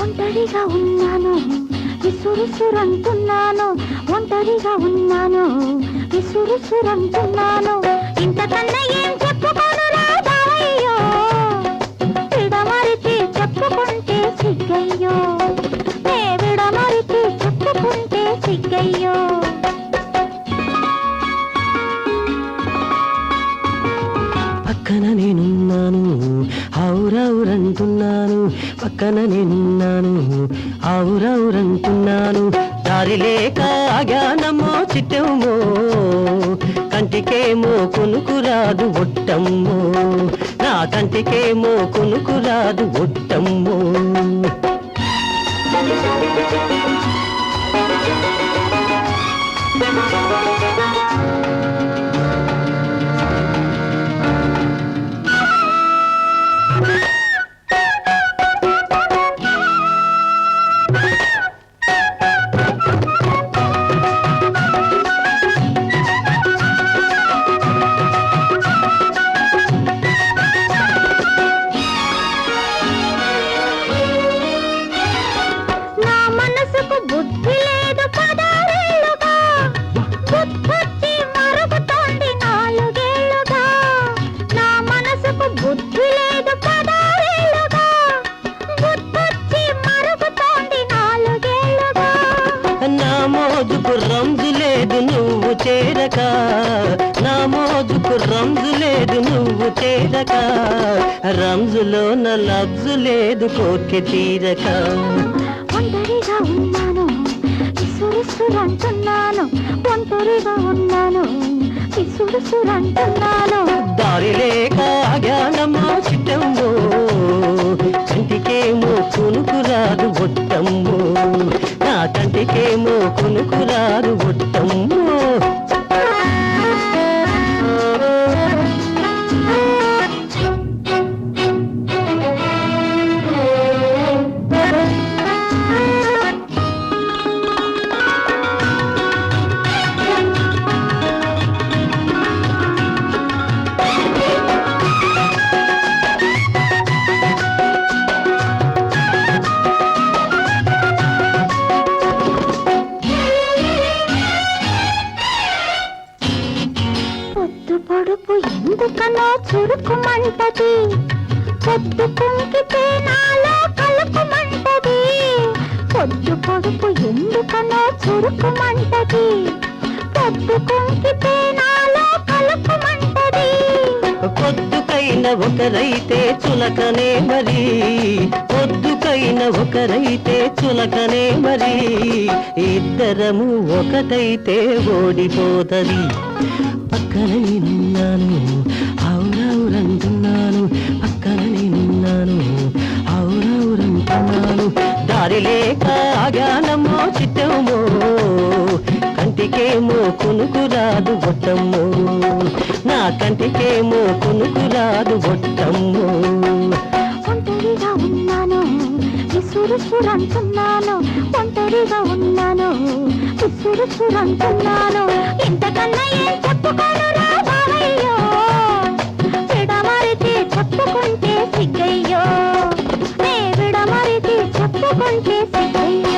ఒంటరిగా ఉన్నాను విసురుసురంటున్నాను, ఒంటరిగా ఉన్నాను విసురుసురంటున్నాను. ఇంతకన్నా ఏం చెప్పుకోను రాబాయ్యో, విడమరిచి చెప్పుకుంటే సిగ్గయ్యో, నే విడమరిచి చెప్పుకుంటే సిగ్గయ్యో. పక్కన నేనున్నాను ఔరౌరంటున్నాను, పక్కన నేనున్నాను ఔరౌరంటున్నాను. దారి లేక ఆగానమ్మో చిట్టమ్మో, కంటికేమో కొనుకురాదు ఒట్టమ్మో, నా కంటికేమో కొనుకురాదు ఒట్టమ్మో. బుద్ధి లేదు పదారేళ్ళుగా, బుద్ధొచ్చి మరుగుతోంది నాలుగేళ్లుగా. నా మనసుకు బుద్ధి లేదు పదారేళ్ళుగా, బుద్ధొచ్చి మరుగుతోంది నాలుగేళ్లుగా. నా మోజుకు రంజు లేదు నువ్వు చేరక, నా మోజుకు రంజు లేదు నువ్వు చేరక, రంజులో నా లబ్జు లేదు కోర్కె తీరక. ఒంటరిగా ఉన్నాను విసురుసురంటున్నాను, ఒంటరిగా ఉన్నాను విసురుసురంటున్నాను. దారి లేక ఆగానమ్మో చిట్టమ్మో, కంటికేమో కొనుకురాదు ఒట్టమ్మో, నా కంటికేమో కొనుకురాదు ఒట్టమ్మో. పొడుపు ఎందుకనో చురుకుమంటది, పొద్దు కుంకితే నాలో కలుకుమంటది. పొద్దు పొడుపు ఎందుకనో చురుకుమంటది, పొద్దు కుంకితే నాలో కలుకుమంటది. పొద్దుకైన ఒకరైతే చులకనే మరి, పొద్దుకైన ఒకరైతే చులకనే మరి, ఇద్దరము ఒకటైతే ఓడిపోతది. పక్కన నేనున్నాను ఔరౌరంటున్నాను, పక్కన నేనున్నాను ఔరౌరంటున్నాను. దారి లేక ఆగానమ్మో చిట్టమ్మో, కంటికేమో కొనుకురాదు ఒట్టమ్మో, నా కంటికేమో కొనుకురాదు ఒట్టమ్మో. ఒంటరిగా ఉన్నాను విసురుసురంటున్నాను, ఒంటరిగా ఉన్నాను విసురుసురంటున్నాను. ఇంతకన్నా ఏం చెప్పుకోను రాబాయ్యో, విడమరిచి చెప్పుకుంటే సిగ్గయ్యో, నే విడమరిచి చెప్పుకుంటే సిగ్గయ్యో.